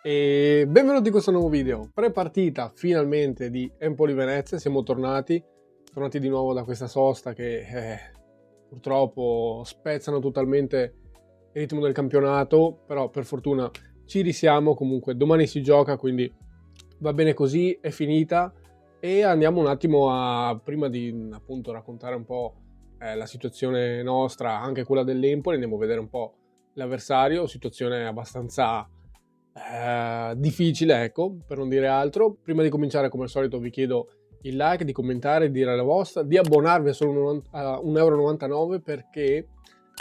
E benvenuti in questo nuovo video, pre-partita finalmente di Empoli-Venezia. Siamo tornati di nuovo da questa sosta che purtroppo spezzano totalmente il ritmo del campionato, però per fortuna ci risiamo. Comunque domani si gioca, quindi va bene così, è finita. E andiamo un attimo prima di appunto raccontare un po' la situazione nostra, anche quella dell'Empoli, andiamo a vedere un po' l'avversario, situazione abbastanza difficile, ecco, per non dire altro. Prima di cominciare, come al solito, vi chiedo il like, di commentare, di dire la vostra, di abbonarvi a solo a 1,99 € perché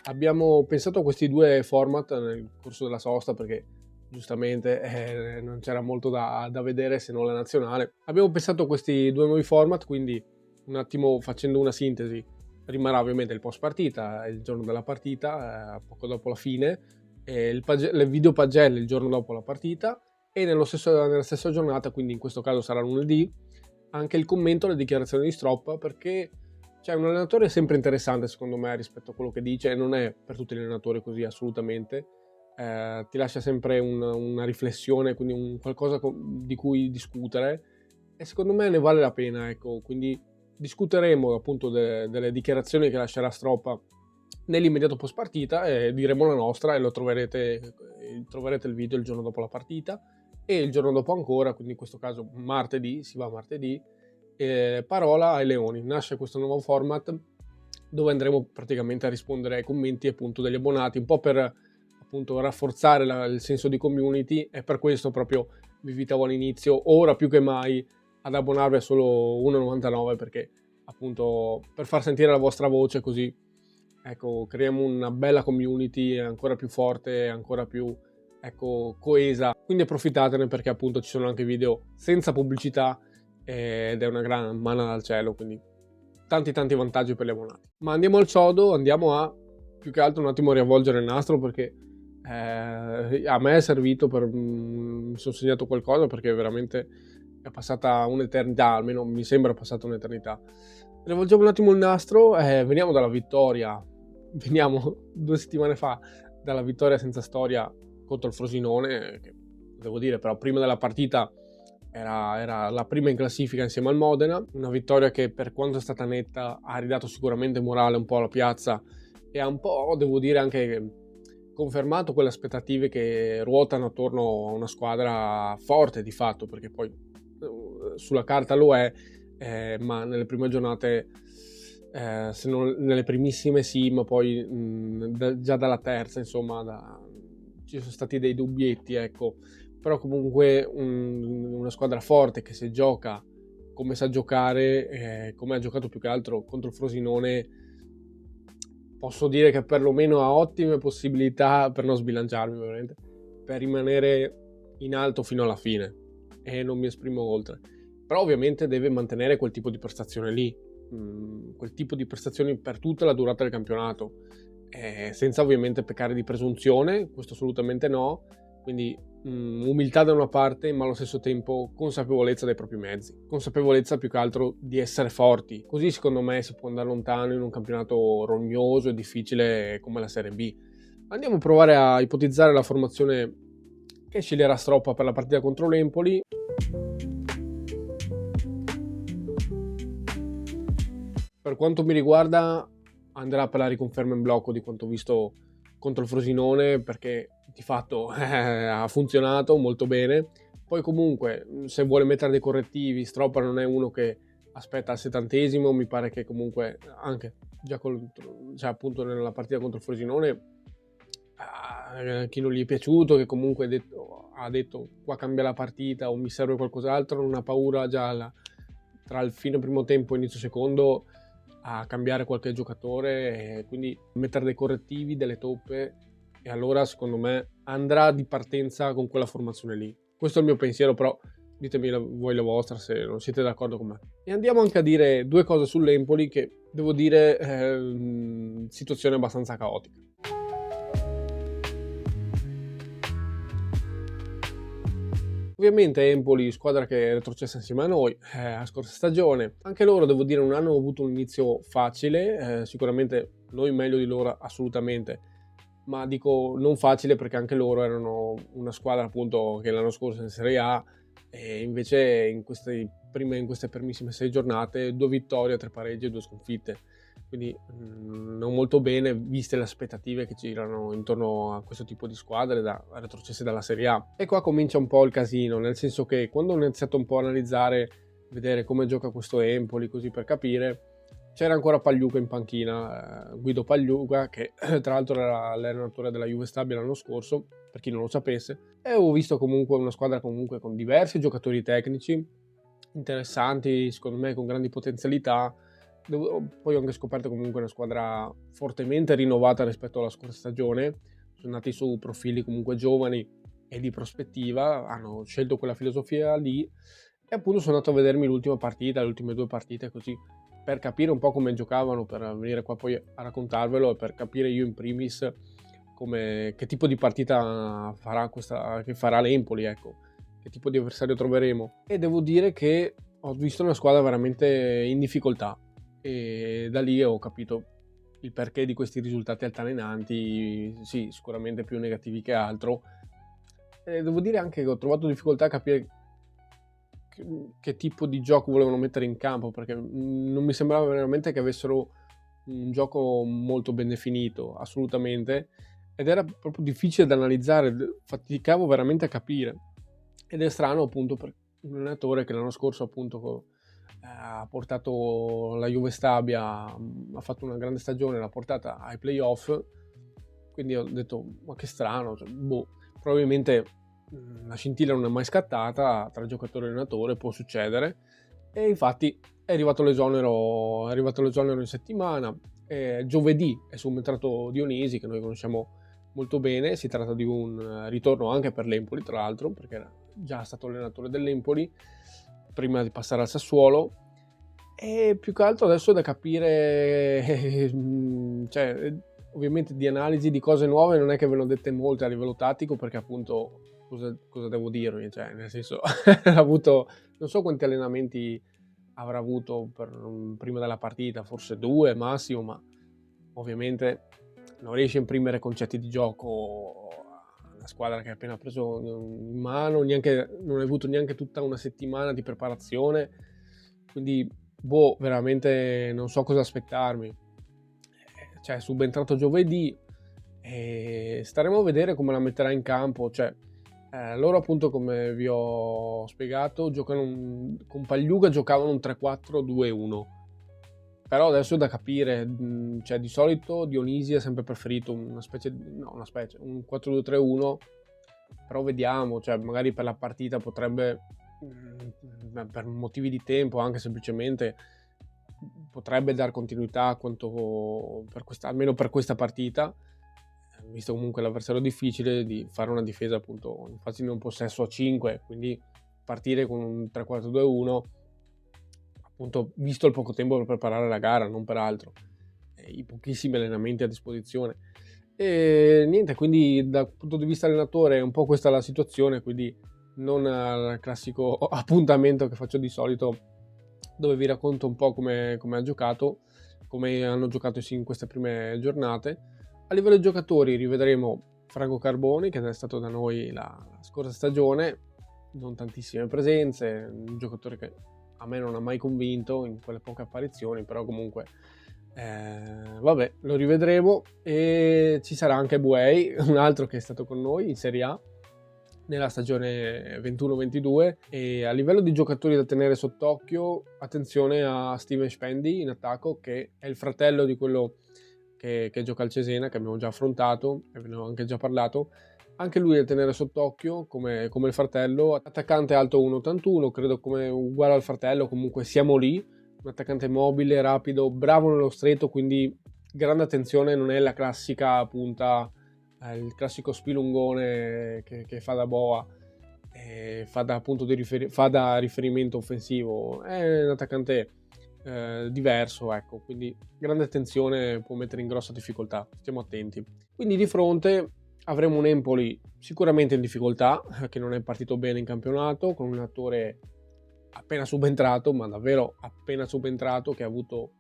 abbiamo pensato a questi due format nel corso della sosta, perché giustamente non c'era molto da vedere se non la nazionale. Abbiamo pensato a questi due nuovi format, quindi un attimo facendo una sintesi, rimarrà ovviamente il post partita, il giorno della partita, poco dopo la fine, il video pagelle il giorno dopo la partita, e nella stessa giornata, quindi in questo caso sarà lunedì, anche il commento alle dichiarazioni di Stroppa, perché c'è un allenatore sempre interessante secondo me rispetto a quello che dice, e non è per tutti gli allenatori così, assolutamente. Ti lascia sempre una riflessione, quindi un qualcosa di cui discutere, e secondo me ne vale la pena, ecco. Quindi discuteremo appunto delle dichiarazioni che lascerà Stroppa nell'immediato post partita, e diremo la nostra, e troverete il video il giorno dopo la partita e il giorno dopo ancora, quindi in questo caso martedì, si va martedì. Parola ai Leoni, nasce questo nuovo format dove andremo praticamente a rispondere ai commenti appunto degli abbonati, un po' per appunto rafforzare il senso di community, e per questo proprio vi invitavo all'inizio, ora più che mai, ad abbonarvi a solo 1,99 €, perché appunto per far sentire la vostra voce, così ecco, creiamo una bella community ancora più forte, ancora più, ecco, coesa. Quindi approfittatene, perché appunto ci sono anche video senza pubblicità ed è una gran manna dal cielo, quindi tanti vantaggi per gli abbonati. Ma andiamo al sodo, andiamo a più che altro un attimo riavvolgere il nastro, perché a me è servito mi sono segnato qualcosa, perché veramente è passata un'eternità, almeno mi sembra passata un'eternità. Rivolgiamo un attimo il nastro, veniamo dalla vittoria, veniamo 2 settimane fa dalla vittoria senza storia contro il Frosinone, che devo dire però prima della partita era la prima in classifica insieme al Modena. Una vittoria che, per quanto è stata netta, ha ridato sicuramente morale un po' alla piazza, e ha un po', devo dire, anche confermato quelle aspettative che ruotano attorno a una squadra forte di fatto, perché poi sulla carta lo è, ma nelle prime giornate, se non nelle primissime sì, ma poi già dalla terza, insomma, ci sono stati dei dubbietti, ecco. Però comunque una squadra forte che, se gioca come sa giocare, come ha giocato più che altro contro il Frosinone, posso dire che perlomeno ha ottime possibilità, per non sbilanciarmi ovviamente, per rimanere in alto fino alla fine, e non mi esprimo oltre. Però ovviamente deve mantenere quel tipo di prestazione lì, quel tipo di prestazioni per tutta la durata del campionato, senza ovviamente peccare di presunzione, questo assolutamente no. Quindi umiltà da una parte, ma allo stesso tempo consapevolezza dei propri mezzi, consapevolezza più che altro di essere forti. Così secondo me si può andare lontano in un campionato rognoso e difficile come la Serie B. Andiamo a provare a ipotizzare la formazione che sceglierà Stroppa per la partita contro l'Empoli. Per quanto mi riguarda, andrà per la riconferma in blocco di quanto visto contro il Frosinone, perché di fatto ha funzionato molto bene. Poi comunque, se vuole mettere dei correttivi, Stroppa non è uno che aspetta al 70°. Mi pare che comunque anche già appunto nella partita contro il Frosinone, chi non gli è piaciuto, che comunque ha detto qua cambia la partita o mi serve qualcos'altro, non ha paura già tra il fine primo tempo e inizio secondo a cambiare qualche giocatore, e quindi mettere dei correttivi, delle toppe, e allora secondo me andrà di partenza con quella formazione lì. Questo è il mio pensiero, però ditemi voi la vostra se non siete d'accordo con me. E andiamo anche a dire due cose sull'Empoli, che devo dire situazione abbastanza caotica. Ovviamente Empoli, squadra che è retrocessa insieme a noi la scorsa stagione, anche loro devo dire non hanno avuto un inizio facile, sicuramente noi meglio di loro assolutamente, ma dico non facile perché anche loro erano una squadra appunto che l'anno scorso in Serie A, e invece in queste primissime 6 giornate 2 vittorie, 3 pareggi e 2 sconfitte, quindi non molto bene viste le aspettative che girano intorno a questo tipo di squadre retrocesse dalla Serie A. E qua comincia un po' il casino, nel senso che quando ho iniziato un po' a analizzare, vedere come gioca questo Empoli, così per capire, c'era ancora Pagliuca in panchina, Guido Pagliuca, che tra l'altro era l'allenatore della Juve Stabia l'anno scorso, per chi non lo sapesse, e ho visto comunque una squadra comunque con diversi giocatori tecnici, interessanti, secondo me con grandi potenzialità. Poi ho anche scoperto comunque una squadra fortemente rinnovata rispetto alla scorsa stagione, sono nati su profili comunque giovani e di prospettiva, hanno scelto quella filosofia lì, e appunto sono andato a vedermi l'ultima partita, le ultime 2 partite così, per capire un po' come giocavano, per venire qua poi a raccontarvelo e per capire io in primis che tipo di partita che farà l'Empoli, ecco, che tipo di avversario troveremo. E devo dire che ho visto una squadra veramente in difficoltà, e da lì ho capito il perché di questi risultati altalenanti, sì, sicuramente più negativi che altro. E devo dire anche che ho trovato difficoltà a capire che tipo di gioco volevano mettere in campo, perché non mi sembrava veramente che avessero un gioco molto ben definito, assolutamente, ed era proprio difficile da analizzare, faticavo veramente a capire, ed è strano appunto per un allenatore che l'anno scorso appunto ha portato la Juve Stabia, ha fatto una grande stagione, l'ha portata ai playoff, quindi ho detto ma che strano, cioè, probabilmente la scintilla non è mai scattata tra giocatore e allenatore, può succedere, e infatti è arrivato l'esonero in settimana, giovedì è subentrato Dionisi, che noi conosciamo molto bene, si tratta di un ritorno anche per l'Empoli tra l'altro, perché era già stato allenatore dell'Empoli prima di passare al Sassuolo, e più che altro adesso è da capire cioè ovviamente di analisi di cose nuove non è che ve ne ho dette molte a livello tattico, perché appunto cosa devo dirvi, cioè nel senso ha avuto non so quanti allenamenti avrà avuto prima della partita, forse 2 massimo, ma ovviamente non riesce a imprimere concetti di gioco a una squadra che ha appena preso in mano, non ha avuto neanche tutta una settimana di preparazione, quindi veramente non so cosa aspettarmi. Cioè, è subentrato giovedì e staremo a vedere come la metterà in campo. Cioè, loro appunto, come vi ho spiegato, con Pagliuca giocavano un 3-4-2-1, però adesso è da capire, cioè di solito Dionisi ha sempre preferito un 4-2-3-1, però vediamo, cioè magari per la partita potrebbe, per motivi di tempo, anche semplicemente potrebbe dar continuità almeno per questa partita, visto comunque l'avversario difficile, di fare una difesa appunto in fase di non possesso a 5, quindi partire con un 3-4-2-1, appunto visto il poco tempo per preparare la gara, non per altro, i pochissimi allenamenti a disposizione. E niente, quindi dal punto di vista allenatore è un po' questa la situazione, quindi non al classico appuntamento che faccio di solito, dove vi racconto un po' come ha giocato, come hanno giocato in queste prime giornate. A livello di giocatori rivedremo Franco Carboni, che è stato da noi la scorsa stagione, non tantissime presenze, un giocatore che a me non ha mai convinto in quelle poche apparizioni, però comunque vabbè, lo rivedremo. E ci sarà anche Buei, un altro che è stato con noi in Serie A nella stagione 21-22, e a livello di giocatori da tenere sott'occhio, attenzione a Steven Spendi in attacco, che è il fratello di quello che gioca al Cesena, che abbiamo già affrontato e ve ne ho anche già parlato. Anche lui da tenere sott'occhio come il fratello, attaccante alto 1,81, credo come uguale al fratello, comunque siamo lì, un attaccante mobile, rapido, bravo nello stretto, quindi grande attenzione, non è la classica punta, il classico spilungone che fa da boa, fa da riferimento offensivo, è un attaccante diverso, ecco, quindi grande attenzione, può mettere in grossa difficoltà, stiamo attenti. Quindi di fronte avremo un Empoli sicuramente in difficoltà, che non è partito bene in campionato, con un attore appena subentrato, ma davvero appena subentrato, che ha avuto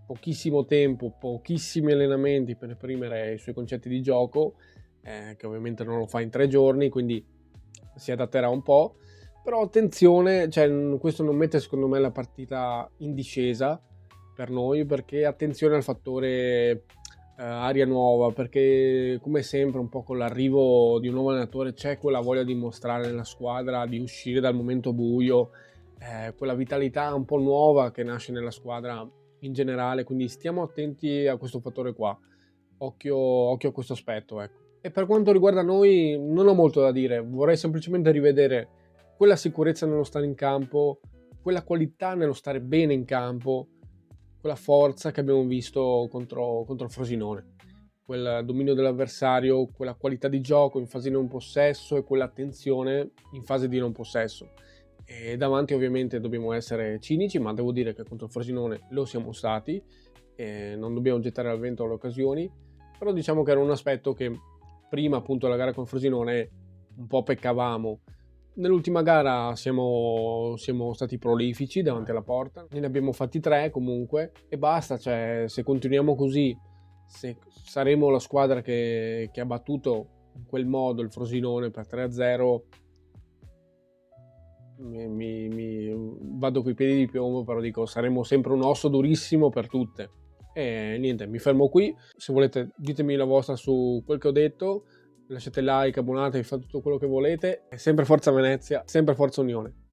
pochissimo tempo, pochissimi allenamenti per esprimere i suoi concetti di gioco, che ovviamente non lo fa in 3 giorni, quindi si adatterà un po'. Però attenzione, cioè, questo non mette secondo me la partita in discesa per noi, perché attenzione al fattore aria nuova, perché come sempre un po' con l'arrivo di un nuovo allenatore c'è quella voglia di mostrare nella squadra, di uscire dal momento buio, quella vitalità un po' nuova che nasce nella squadra in generale, quindi stiamo attenti a questo fattore qua, occhio a questo aspetto, ecco. E per quanto riguarda noi non ho molto da dire, vorrei semplicemente rivedere quella sicurezza nello stare in campo, quella qualità nello stare bene in campo, quella forza che abbiamo visto contro il Frosinone, quel dominio dell'avversario, quella qualità di gioco in fase di non possesso e quell'attenzione in fase di non possesso. E davanti ovviamente dobbiamo essere cinici, ma devo dire che contro il Frosinone lo siamo stati, e non dobbiamo gettare al vento le occasioni, però diciamo che era un aspetto che prima appunto la gara con il Frosinone un po' peccavamo. Nell'ultima gara siamo stati prolifici davanti alla porta, ne abbiamo fatti 3 comunque e basta, cioè se continuiamo così, se saremo la squadra che ha battuto in quel modo il Frosinone per 3-0, vado coi piedi di piombo, però dico saremo sempre un osso durissimo per tutte. E niente, mi fermo qui, se volete ditemi la vostra su quel che ho detto, lasciate like, abbonatevi, fate tutto quello che volete, e sempre Forza Venezia, sempre Forza Unione.